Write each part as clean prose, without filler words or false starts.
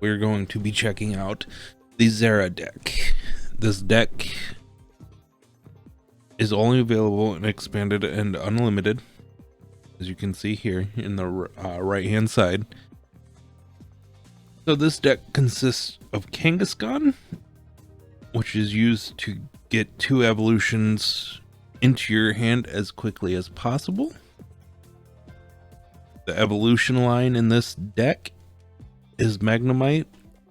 we're going to be checking out the Zora deck. This deck is only available in expanded and unlimited, as you can see here in the right hand side. So this deck consists of Kangaskhan, which is used to get 2 evolutions into your hand as quickly as possible. The evolution line in this deck is Magnemite,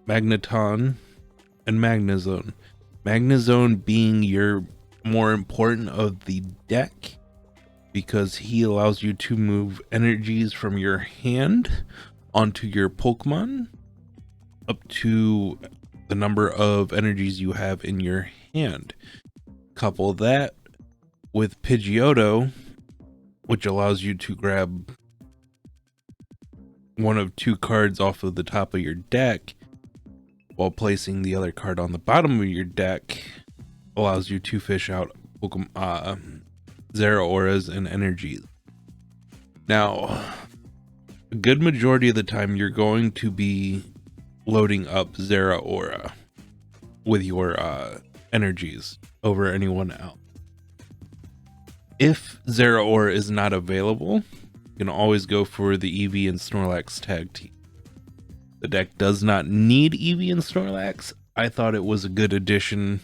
Magneton, and Magnezone. Magnezone being your more important of the deck, because he allows you to move energies from your hand onto your Pokemon up to the number of energies you have in your hand. Couple that with Pidgeotto, which allows you to grab one of 2 cards off of the top of your deck while placing the other card on the bottom of your deck, allows you to fish out Pokemon, Zeraoras and energies. Now, a good majority of the time you're going to be loading up Zeraora with your energies over anyone else. If Zeraora is not available, you can always go for the Eevee and Snorlax tag team. The deck does not need Eevee and Snorlax. I thought it was a good addition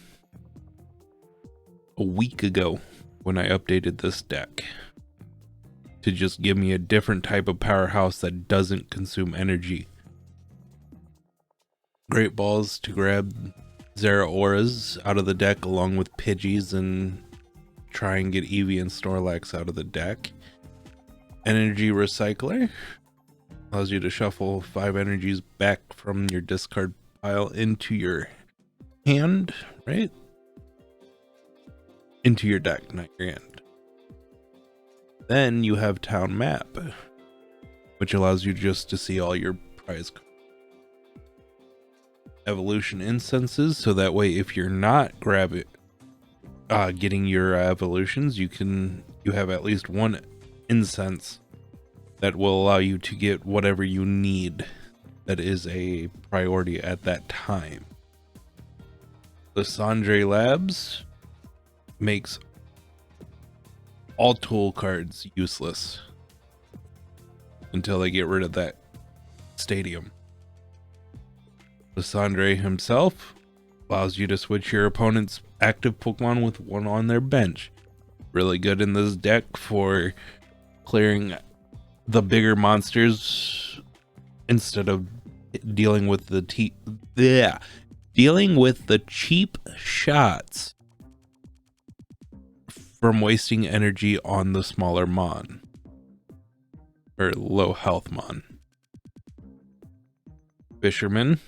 a week ago when I updated this deck to just give me a different type of powerhouse that doesn't consume energy. Great balls to grab Zeraoras out of the deck along with Pidgeys and try and get Eevee and Snorlax out of the deck. Energy Recycler allows you to shuffle 5 energies back from your discard pile into your hand, right? Into your deck, not your hand. Then you have Town Map, which allows you just to see all your prize cards. Evolution Incenses, so that way if you're not getting your evolutions, you have at least 1 incense that will allow you to get whatever you need that is a priority at that time. Lysandre Labs makes all tool cards useless until they get rid of that stadium. Lysandre himself allows you to switch your opponent's active Pokemon with 1 on their bench. Really good in this deck for clearing the bigger monsters instead of dealing with the cheap shots from wasting energy on the smaller mon or low health mon. Fisherman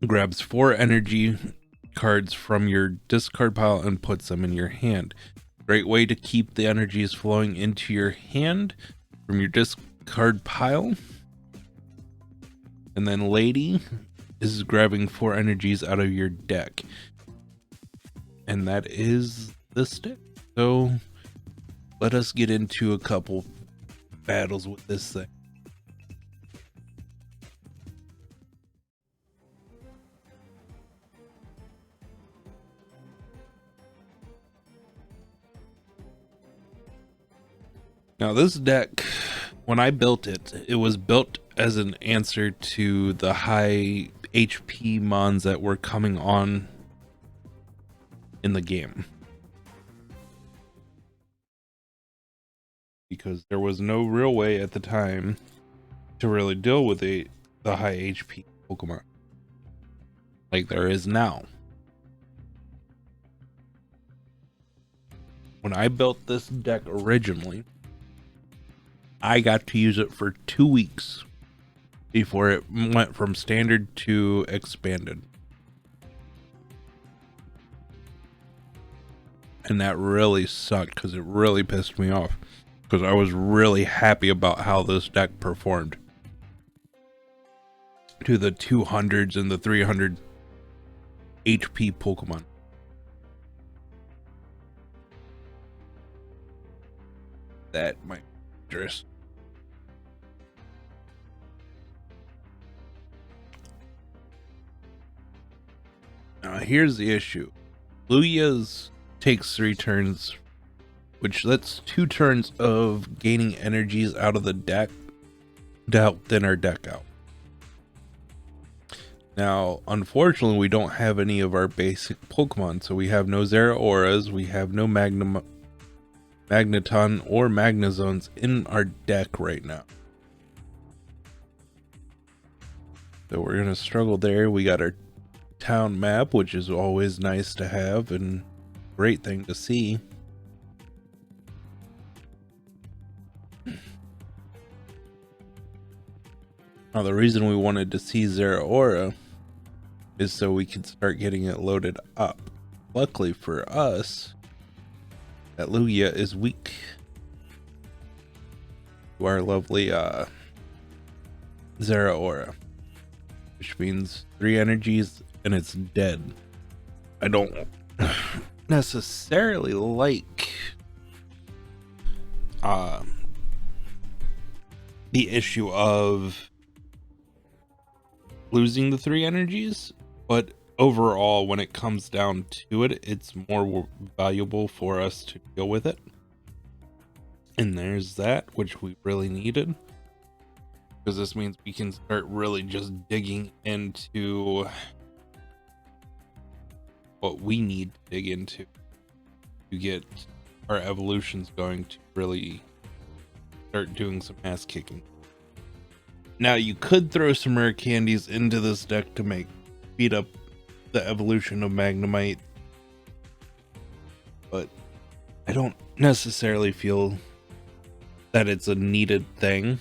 grabs 4 energy cards from your discard pile and puts them in your hand. Great way to keep the energies flowing into your hand from your discard pile. And then Lady is grabbing 4 energies out of your deck. And that is this deck. So let us get into a couple battles with this thing. Now this deck, when I built it, it was built as an answer to the high HP mons that were coming on in the game. Because there was no real way at the time to really deal with the high HP Pokemon like there is now. When I built this deck originally, I got to use it for 2 weeks before it went from standard to expanded. And that really sucked because it really pissed me off, because I was really happy about how this deck performed to the 200s and the 300 HP Pokemon. That might be dangerous. Now here's the issue. Lugia's takes 3 turns, which that's 2 turns of gaining energies out of the deck to help thin our deck out. Now, unfortunately, we don't have any of our basic Pokemon, so we have no Zeraoras, we have no Magneton or Magnezones in our deck right now. So we're going to struggle there. We got our town map, which is always nice to have and great thing to see. Now, the reason we wanted to see Zeraora is so we could start getting it loaded up. Luckily for us, that Lugia is weak to our lovely Zeraora, which means 3 energies and it's dead. I don't necessarily like the issue of losing the 3 energies, but overall, when it comes down to it, it's more valuable for us to deal with it. And there's that, which we really needed, because this means we can start really just digging into what we need to dig into to get our evolutions going to really start doing some ass kicking. Now, you could throw some rare candies into this deck to speed up the evolution of Magnemite, but I don't necessarily feel that it's a needed thing.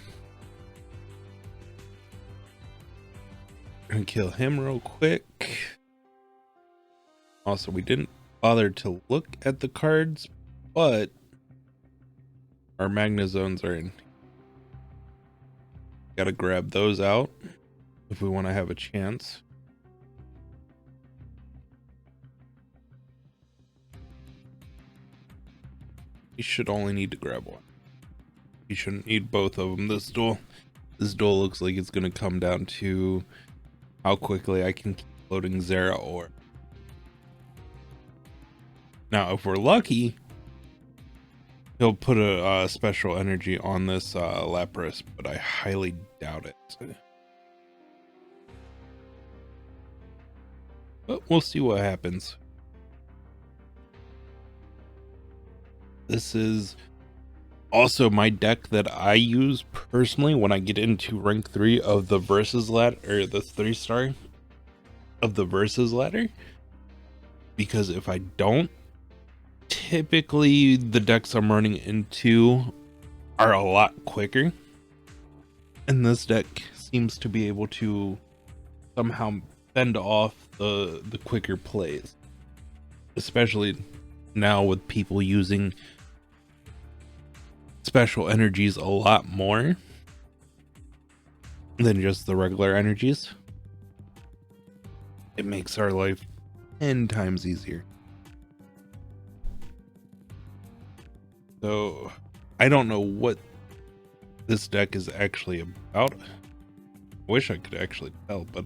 Gonna kill him real quick. Also, we didn't bother to look at the cards, but our Magnezones are in. Gotta grab those out if we want to have a chance. You should only need to grab one. You shouldn't need both of them. This duel looks like it's going to come down to how quickly I can keep loading Zeraora. Now, if we're lucky, he'll put a special energy on this Lapras, but I highly doubt it. But we'll see what happens. This is also my deck that I use personally when I get into rank 3 of the versus ladder, or the 3-star of the versus ladder, because if I don't, typically the decks I'm running into are a lot quicker, and this deck seems to be able to somehow fend off the quicker plays, especially now with people using special energies a lot more than just the regular energies. It makes our life 10 times easier. So I don't know what this deck is actually about. I wish I could actually tell, but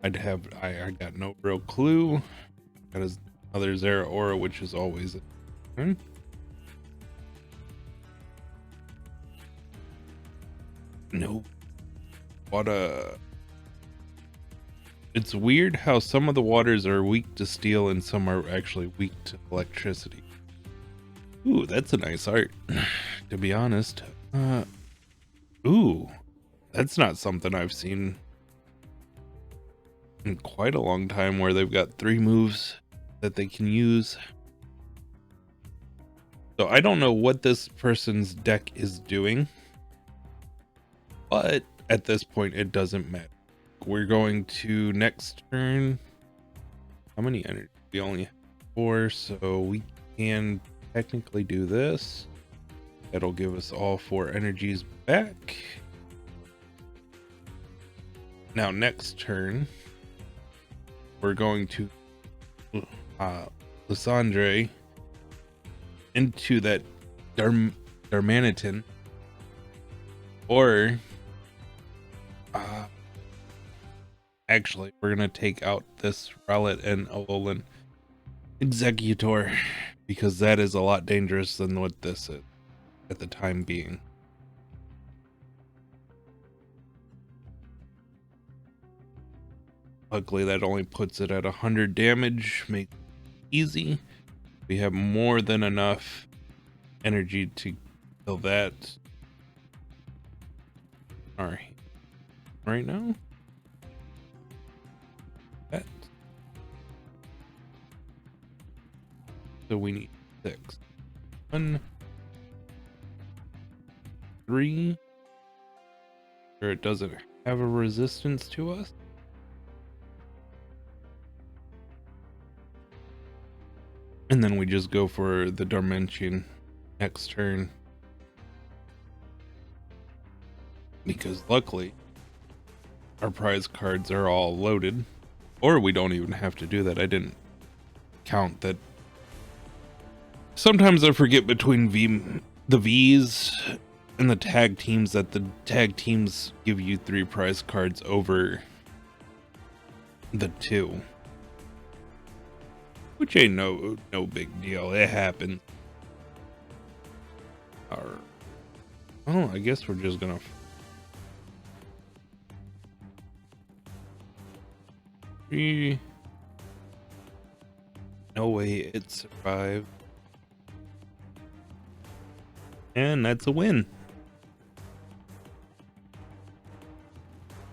I got no real clue. Got another Zeraora, which is always no. It's weird how some of the waters are weak to steel and some are actually weak to electricity. Ooh, that's a nice art, to be honest. Ooh, that's not something I've seen in quite a long time, where they've got 3 moves that they can use. So I don't know what this person's deck is doing, but at this point it doesn't matter. We're going to next turn. How many energy? We only have 4, so we can technically do this. That'll give us all 4 energies back. Now next turn we're going to Lysandre into that Darmanitan, or Actually, we're gonna take out this Rowlet and Alolan Executor because that is a lot dangerous than what this is at the time being. Luckily, that only puts it at 100 damage, make it easy. We have more than enough energy to kill that. All right now. That. So we need 6. 1, 3. Sure, it doesn't have a resistance to us. And then we just go for the Dimension next turn. Because luckily, our prize cards are all loaded. Or we don't even have to do that. I didn't count that. Sometimes I forget between the V's and the tag teams that the tag teams give you 3 prize cards over the 2. Which ain't no big deal. It happens. Oh, I guess we're just gonna. No way it survived. And that's a win.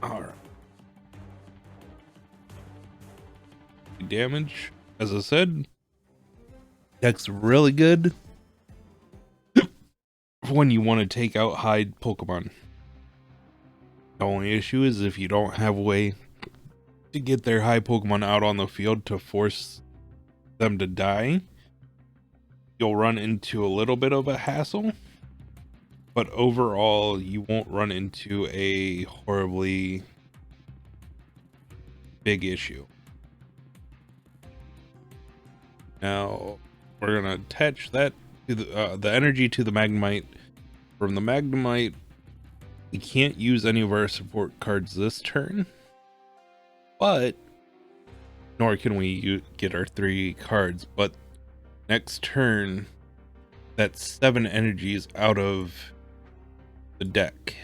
Alright. Damage. As I said, deck's really good when you want to take out high Pokemon. The only issue is if you don't have a way to get their high Pokemon out on the field to force them to die, you'll run into a little bit of a hassle. But overall, you won't run into a horribly big issue. Now, we're going to attach that to the energy to the Magnemite. From the Magnemite, we can't use any of our support cards this turn. But, nor can we get our 3 cards. But, next turn, that's 7 energies out of the deck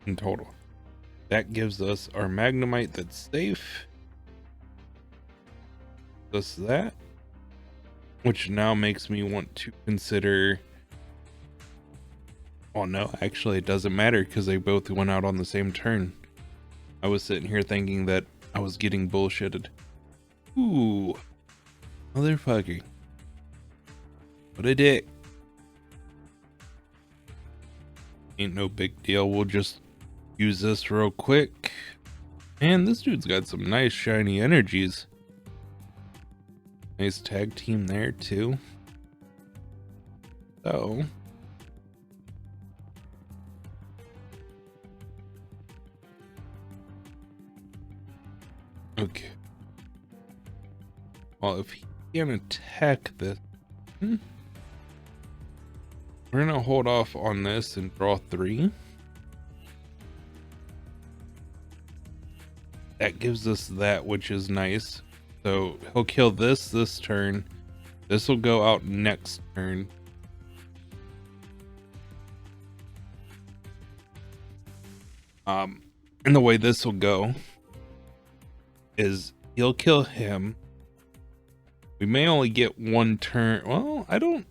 in total. That gives us our Magnemite that's safe. Just that, which now makes me want to consider. Oh no, actually it doesn't matter because they both went out on the same turn. I was sitting here thinking that I was getting bullshitted. Ooh, motherfucker. What a dick. Ain't no big deal, we'll just use this real quick. Man, this dude's got some nice shiny energies. Nice tag team there too. So okay. Well, if he can attack this, we're gonna hold off on this and draw 3. That gives us that, which is nice. So he'll kill this turn. This will go out next turn. And the way this will go is he'll kill him. We may only get 1 turn. Well, I don't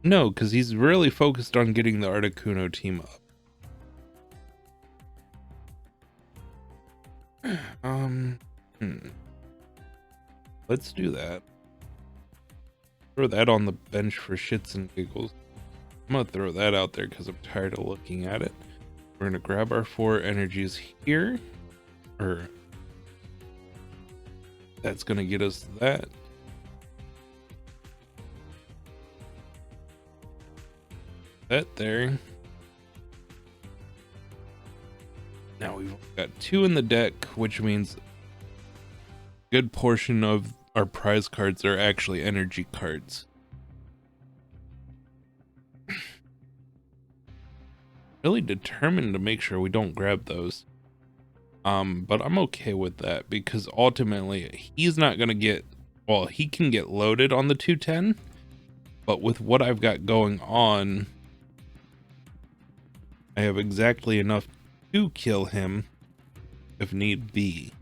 know, because he's really focused on getting the Articuno team up. Let's do that. Throw that on the bench for shits and giggles. I'm gonna throw that out there because I'm tired of looking at it. We're gonna grab our 4 energies here. Or that's gonna get us that. That there. Now we've got 2 in the deck, which means a good portion of our prize cards are actually energy cards. Really determined to make sure we don't grab those. But I'm okay with that because ultimately he's not going to get, well, he can get loaded on the 210, but with what I've got going on, I have exactly enough to kill him if need be.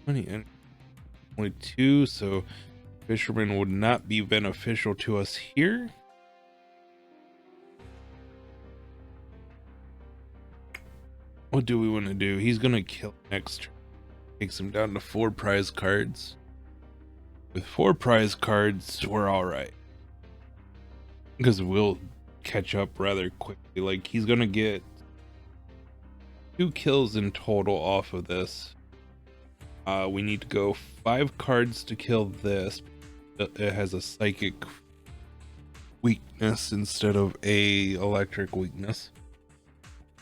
Only 2, so Fisherman would not be beneficial to us here. What do we want to do? He's gonna kill next turn. Takes him down to 4 prize cards. With 4 prize cards, we're all right, because we'll catch up rather quickly. Like, he's gonna get 2 kills in total off of this. We need to go 5 cards to kill this. It has a psychic weakness instead of a electric weakness.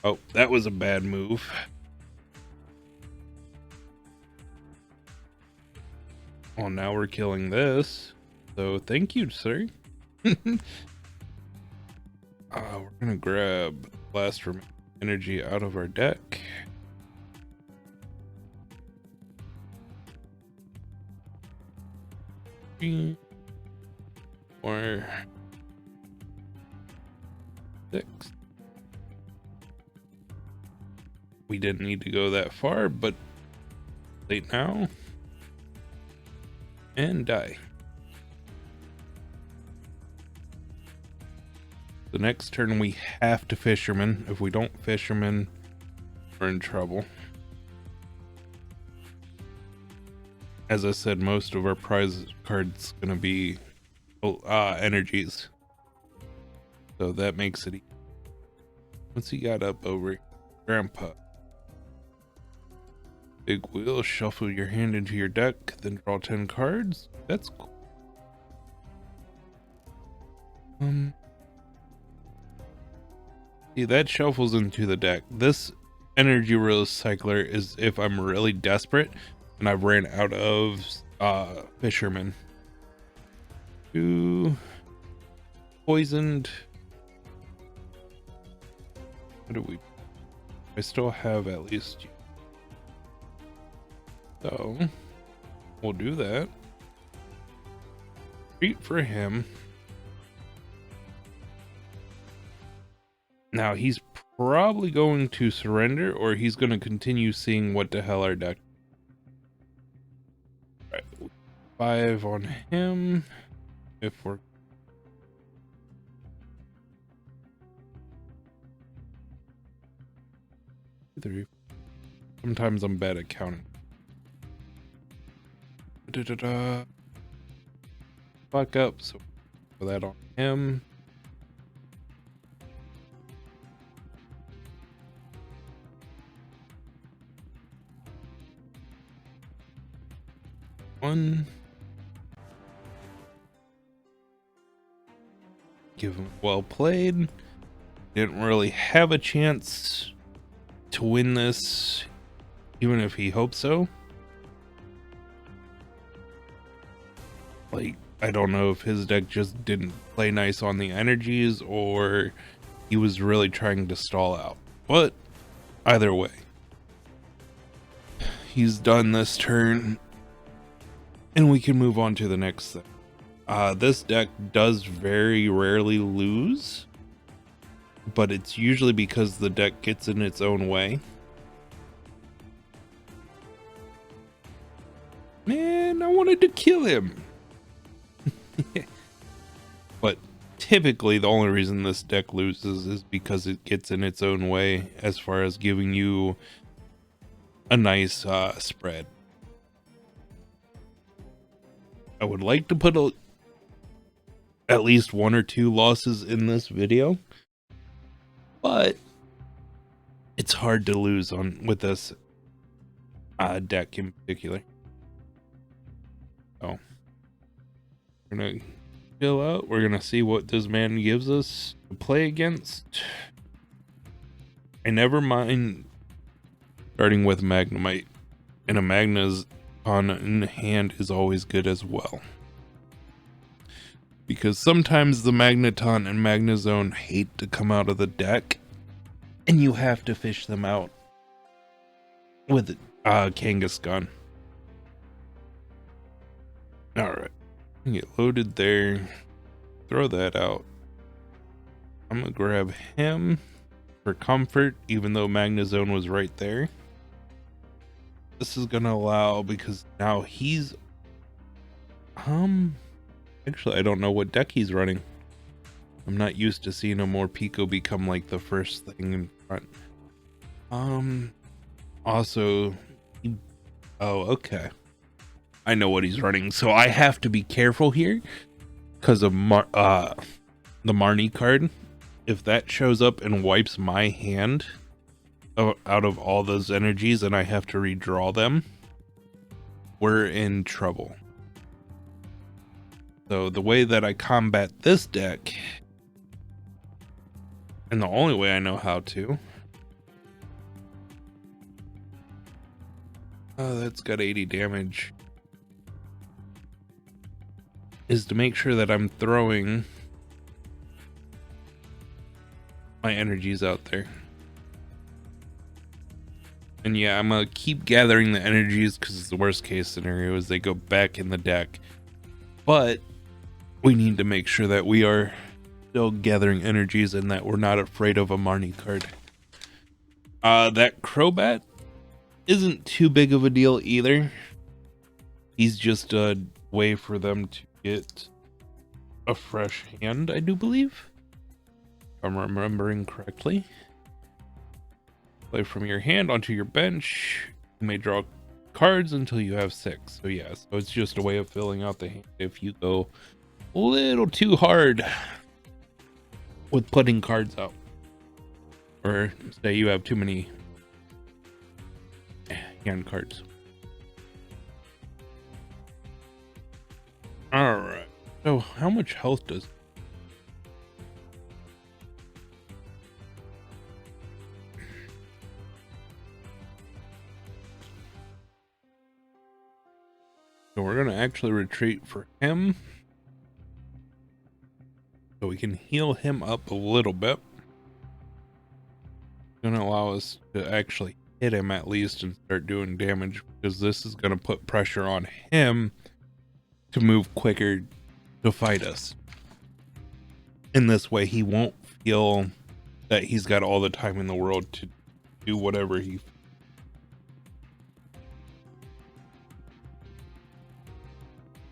Oh, that was a bad move. Well, now we're killing this. So thank you, sir. We're gonna grab Blast from Energy out of our deck. Or 6. We didn't need to go that far, but late now. And die. The next turn we have to Fisherman. If we don't Fisherman, we're in trouble. As I said, most of our prize cards gonna be energies, so that makes it easy. What's he got up over Grandpa? Big wheel, shuffle your hand into your deck, then draw 10 cards. That's cool. See, that shuffles into the deck. This Energy Recycler is if I'm really desperate and I've ran out of Fisherman. 2 poisoned. What do we? I still have at least. So we'll do that. Treat for him. Now he's probably going to surrender, or he's going to continue seeing what the hell our deck. Right, 5 on him. If we're 3. Sometimes I'm bad at counting. Fuck up, so put that on him. One. Give him well played. Didn't really have a chance to win this, even if he hoped so. Like, I don't know if his deck just didn't play nice on the energies or he was really trying to stall out. But either way, he's done this turn and we can move on to the next thing. This deck does very rarely lose, but it's usually because the deck gets in its own way. Man, I wanted to kill him. But typically the only reason this deck loses is because it gets in its own way as far as giving you a nice spread. I would like to put at least 1 or 2 losses in this video, but it's hard to lose with this deck in particular. So we're gonna chill out. We're gonna see what this man gives us to play against. I never mind starting with Magnemite, and a Magnezone in hand is always good as well. because sometimes the Magneton and Magnezone hate to come out of the deck, and you have to fish them out with Kangaskhan. Alright, get loaded there, throw that out. I'm gonna grab him for comfort, even though Magnezone was right there. This is gonna allow, because now he's actually I don't know what deck he's running. I'm not used to seeing a more Pico become like the first thing in front. Also oh, okay, I know what he's running, so I have to be careful here because of the Marnie card. If that shows up and wipes my hand out of all those energies and I have to redraw them, we're in trouble. So the way that I combat this deck, and the only way I know how to, oh, that's got 80 damage, is to make sure that I'm throwing my energies out there. And yeah, I'm gonna keep gathering the energies because the worst case scenario is they go back in the deck. But we need to make sure that we are still gathering energies and that we're not afraid of a Marnie card. That Crobat isn't too big of a deal either. He's just a way for them to get a fresh hand, I do believe, if I'm remembering correctly. Play from your hand onto your bench. You may draw cards until you have 6. So yeah, so it's just a way of filling out the hand if you go a little too hard with putting cards out, or say you have too many hand cards. All right, so how much health does so we're gonna actually retreat for him so we can heal him up a little bit. Gonna allow us to actually hit him at least and start doing damage, because this is gonna put pressure on him to move quicker to fight us. In this way, he won't feel that he's got all the time in the world to do whatever he,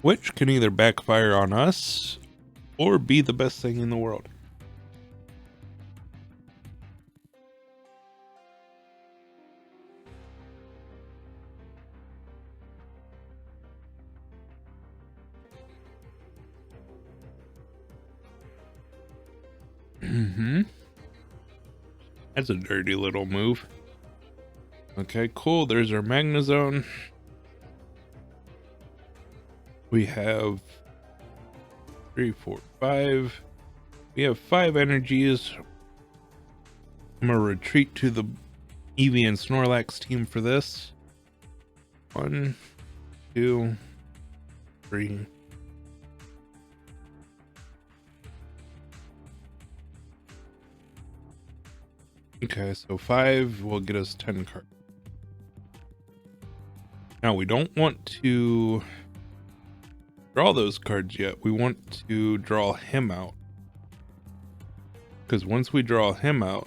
which can either backfire on us or be the best thing in the world. That's a dirty little move. Okay, cool. There's our Magnezone. We have 3, 4, 5. We have 5 energies. I'm gonna retreat to the Eevee and Snorlax team for this. 1, 2, 3. Okay, so 5 will get us 10 cards. Now we don't want to draw those cards yet. We want to draw him out, because once we draw him out,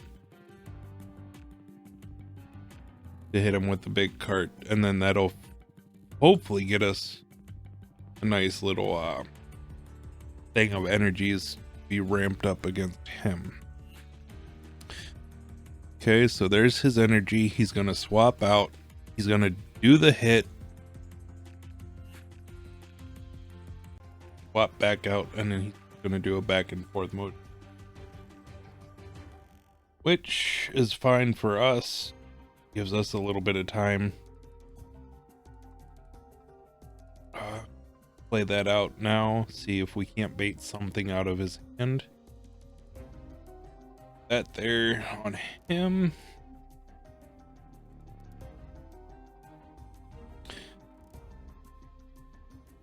to hit him with the big card, and then that'll hopefully get us a nice little thing of energies to be ramped up against him. Okay, so there's his energy. He's gonna swap out. He's gonna do the hit, swap back out, and then he's gonna do a back and forth mode, which is fine for us. Gives us a little bit of time. Play that out now. See if we can't bait something out of his hand. That there on him.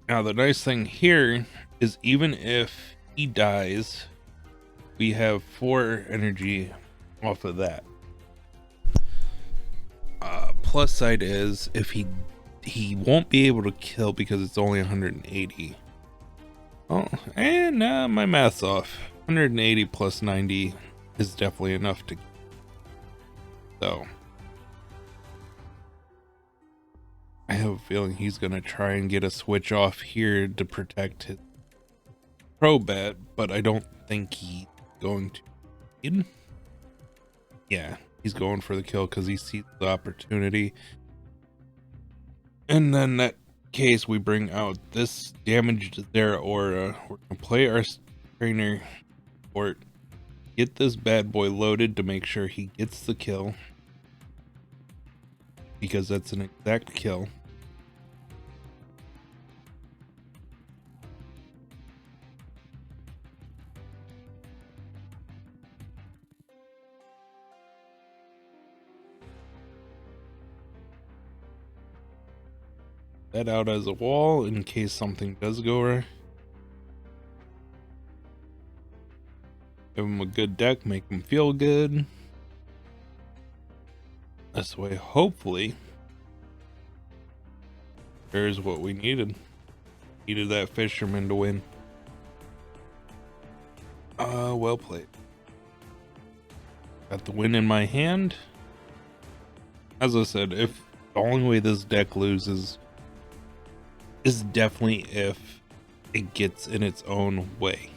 Now the nice thing here is even if he dies, we have 4 energy off of that. Plus side is if he won't be able to kill because it's only 180. Oh, and my math's off. 180 plus 90 is definitely enough to. So I have a feeling he's gonna try and get a switch off here to protect his Crobat, but I don't think he's going to. Yeah, he's going for the kill because he sees the opportunity. And then that case, we bring out this damaged Zeraora. We're gonna play our trainer support, get this bad boy loaded to make sure he gets the kill, because that's an exact kill. That out as a wall in case something does go right. Give him a good deck, make him feel good. This way, hopefully, there's what we needed. Needed that Fisherman to win. Well played. Got the win in my hand. As I said, if the only way this deck loses is definitely if it gets in its own way.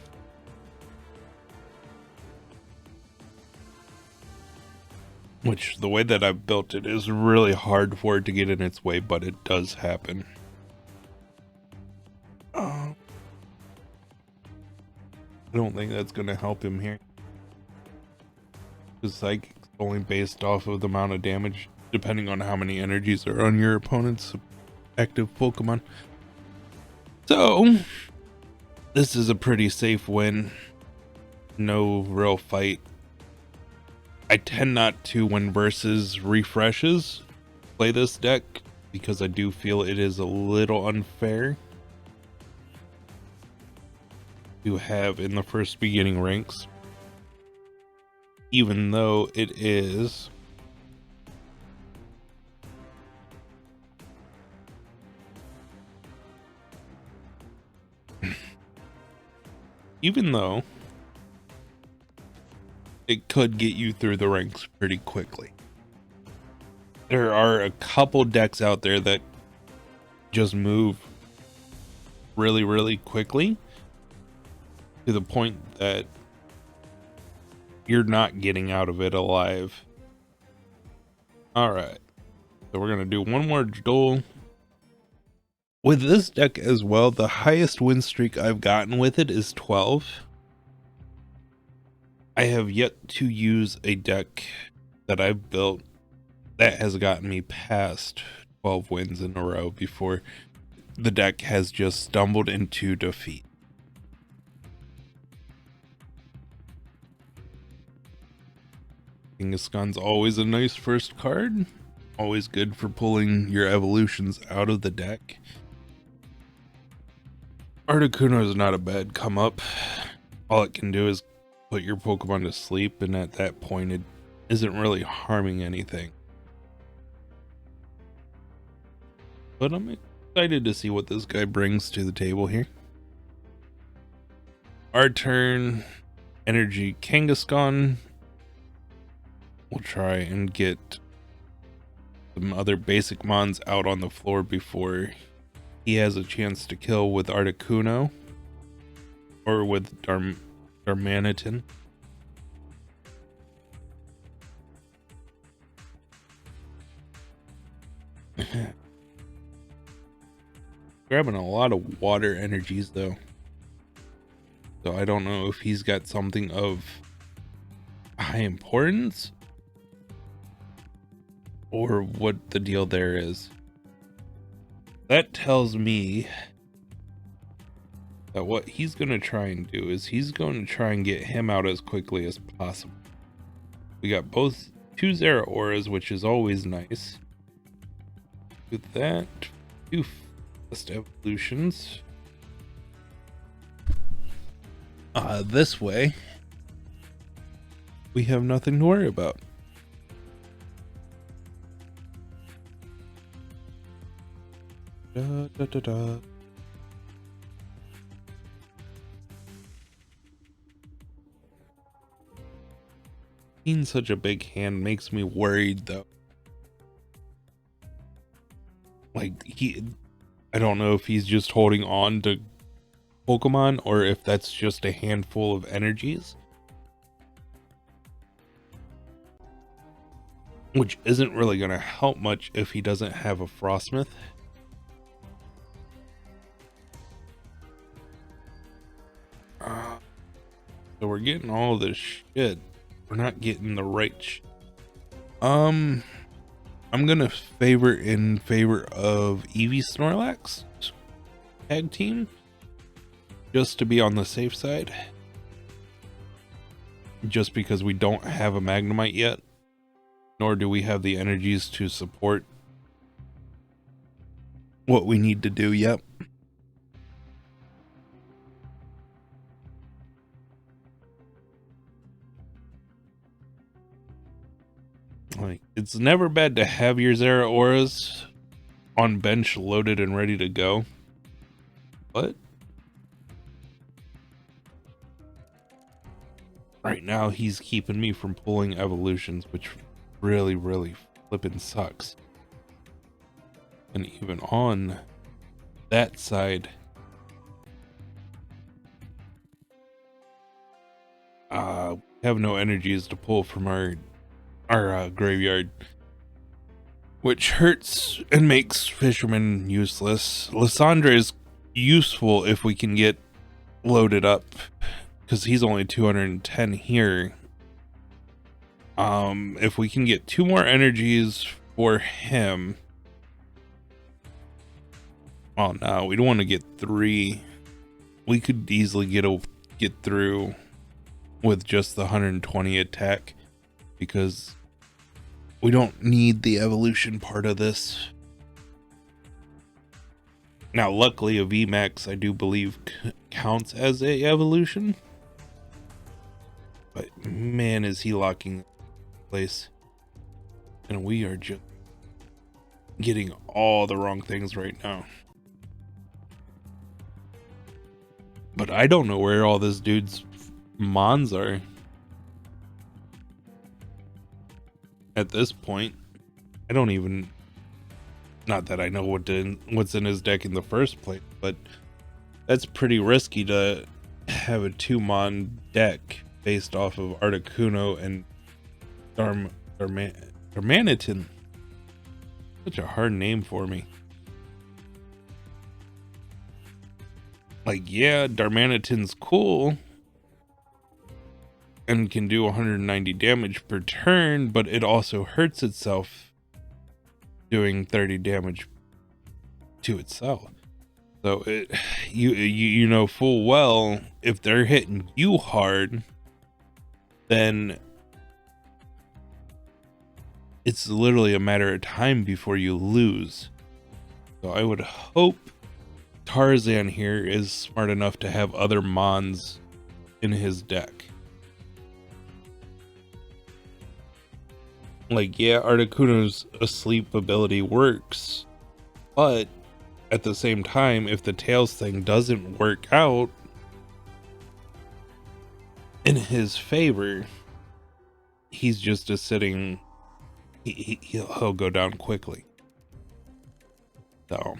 Which, the way that I've built it, is really hard for it to get in its way, but it does happen. I don't think that's going to help him here. Because Psychic's only based off of the amount of damage, depending on how many energies are on your opponent's active Pokemon. So, this is a pretty safe win. No real fight. I tend not to, when versus refreshes, play this deck because I do feel it is a little unfair to have in the first beginning ranks, even though it is it could get you through the ranks pretty quickly. There are a couple decks out there that just move really, really quickly to the point that you're not getting out of it alive. Alright, so we're gonna do one more duel. With this deck as well, the highest win streak I've gotten with it is 12. I have yet to use a deck that I've built that has gotten me past 12 wins in a row before the deck has just stumbled into defeat. Kangaskhan's always a nice first card. Always good for pulling your evolutions out of the deck. Articuno is not a bad come up. All it can do is put your Pokemon to sleep, and at that point it isn't really harming anything. But I'm excited to see what this guy brings to the table here. Our turn, Energy Kangaskhan. We'll try and get some other basic mons out on the floor before he has a chance to kill with Articuno or with Darmanitan. Grabbing a lot of water energies though, so I don't know if he's got something of high importance or what the deal there is. That tells me that what he's going to try and do is he's going to try and get him out as quickly as possible. We got both 2 Zeraoras, which is always nice. With that, 2 fast evolutions. This way, we have nothing to worry about. Da, da, da, da. Being such a big hand makes me worried, though. Like, I don't know if he's just holding on to Pokemon or if that's just a handful of energies. Which isn't really going to help much if he doesn't have a Frostmith. So we're getting all this shit. We're not getting the right I'm gonna in favor of Eevee Snorlax tag team, just to be on the safe side. Just because we don't have a Magnemite yet, nor do we have the energies to support what we need to do yet. Like, it's never bad to have your Zeraoras on bench loaded and ready to go, but right now he's keeping me from pulling evolutions, which really flippin' sucks. And even on that side, have no energies to pull from our graveyard, which hurts and makes Fisherman useless. Lysandre is useful if we can get loaded up, because he's only 210 here. If we can get 2 more energies for him. Oh no, we don't want to get 3. We could easily get through with just the 120 attack, because we don't need the evolution part of this. Now, luckily, a VMAX I do believe counts as a evolution, but man, is he locking place, and we are just getting all the wrong things right now. But I don't know where all this dude's mons are at this point. I don't even, not that I know what's in his deck in the first place, but that's pretty risky to have a 2-mon deck based off of Articuno and Darmanitan. Such a hard name for me. Like, yeah, Darmanitan's cool and can do 190 damage per turn, but it also hurts itself doing 30 damage to itself. So you know full well, if they're hitting you hard, then it's literally a matter of time before you lose. So I would hope Tarzan here is smart enough to have other mons in his deck. Like, yeah, Articuno's asleep ability works, but at the same time, if the Tails thing doesn't work out in his favor, he's just a sitting, he'll go down quickly. So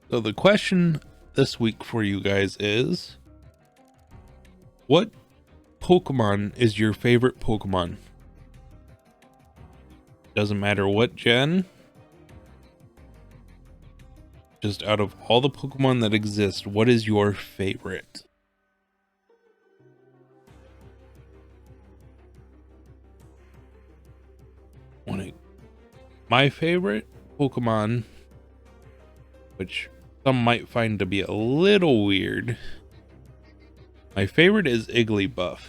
so the question this week for you guys is, what Pokemon is your favorite Pokemon? Doesn't matter what gen. Just out of all the Pokemon that exist, what is your favorite? My favorite Pokemon, which some might find to be a little weird, My favorite is Igglybuff.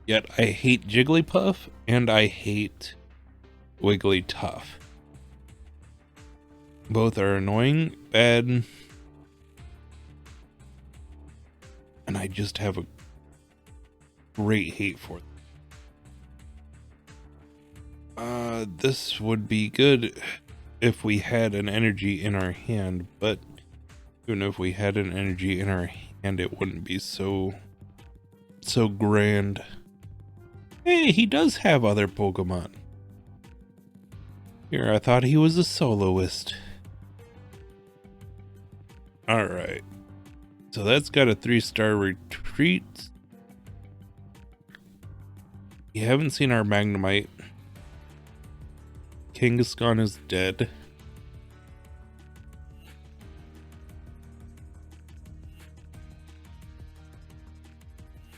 Yet I hate Jigglypuff and I hate Wigglytuff. Both are annoying, bad, and I just have a great hate for them. This would be good if we had an energy in our hand, but even if we had an energy in our hand, it wouldn't be so grand. Hey, he does have other Pokemon. Here, I thought he was a soloist. Alright. So that's got a 3-star retreat. You haven't seen our Magnemite. Kangaskhan is dead.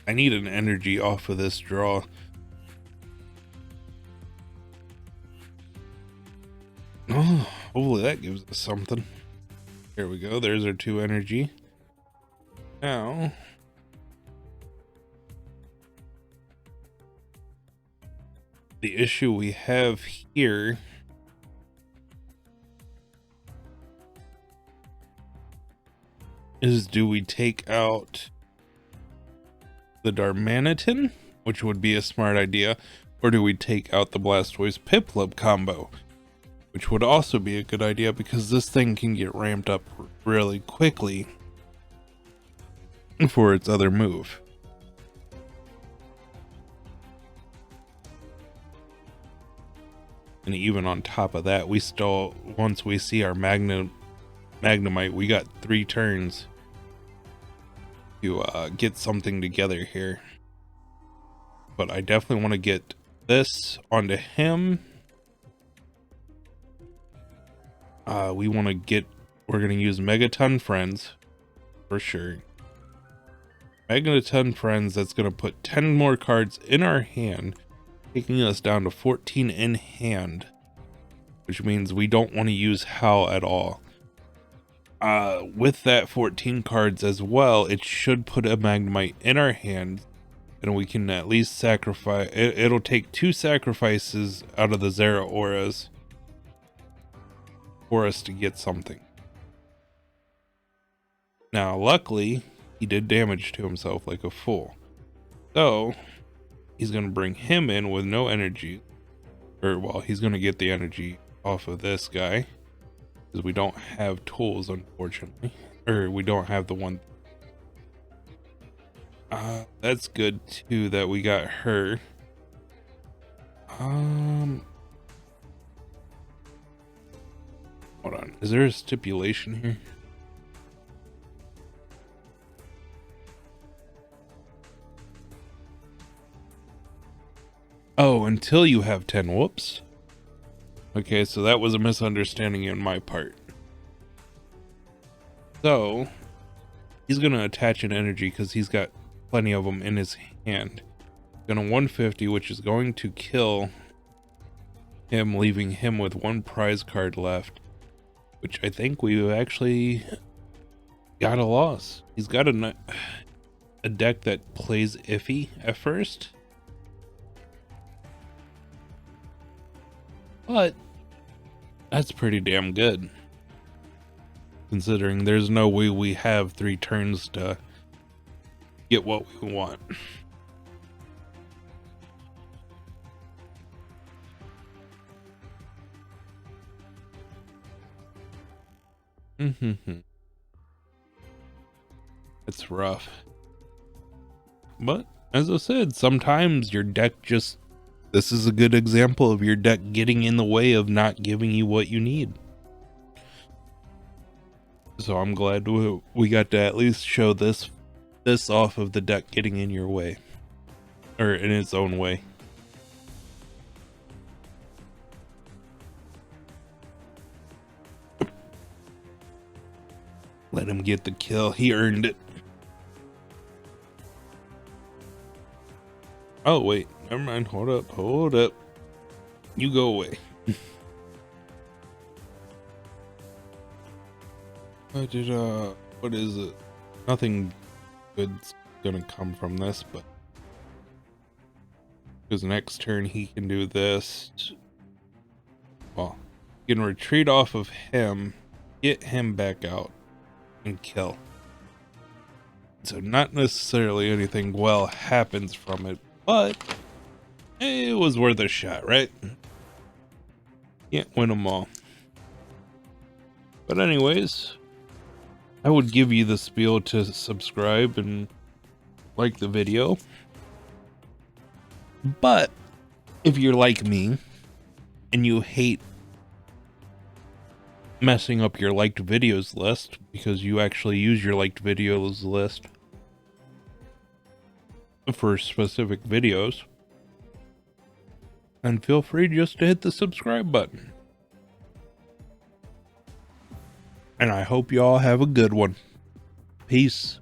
I need an energy off of this draw. Oh, hopefully that gives us something. Here we go. There's our 2 energy. Now, the issue we have here is, do we take out the Darmanitan, which would be a smart idea, or do we take out the Blastoise Piplup combo, which would also be a good idea because this thing can get ramped up really quickly for its other move. And even on top of that, we still, once we see our Magnemite, we got 3 turns to get something together here. But I definitely want to get this onto him. We want to get, we're going to use Megaton Friends for sure. Magneton Friends, that's going to put 10 more cards in our hand, taking us down to 14 in hand, which means we don't want to use Hau at all. With that 14 cards as well, it should put a Magnemite in our hand, and we can at least sacrifice, it'll take 2 sacrifices out of the Zeraoras for us to get something. Now, luckily, he did damage to himself like a fool. So, he's going to bring him in with no energy. Or, well, he's going to get the energy off of this guy. Because we don't have tools, unfortunately. Or, we don't have the one. That's good, too, that we got her. Hold on. Is there a stipulation here? Oh, until you have 10. Whoops. Okay, so that was a misunderstanding on my part. So, he's going to attach an energy because he's got plenty of them in his hand. Going to 150, which is going to kill him, leaving him with 1 prize card left. Which I think we've actually got a loss. He's got a deck that plays iffy at first. But that's pretty damn good, considering there's no way we have 3 turns to get what we want. It's rough. But as I said, sometimes your deck just, this is a good example of your deck getting in the way of not giving you what you need. So I'm glad we got to at least show this off of the deck getting in your way, or in its own way. Let him get the kill. He earned it. Oh, wait. Never mind. Hold up. Hold up. You go away. I did, what is it? nothing good's gonna come from this, but because next turn he can do this. Well, you can retreat off of him, get him back out, and kill. So not necessarily anything well happens from it, but it was worth a shot, right? Can't win them all. But anyways, I would give you the spiel to subscribe and like the video. But if you're like me and you hate messing up your liked videos list because you actually use your liked videos list for specific videos, then feel free just to hit the subscribe button. And I hope you all have a good one. Peace.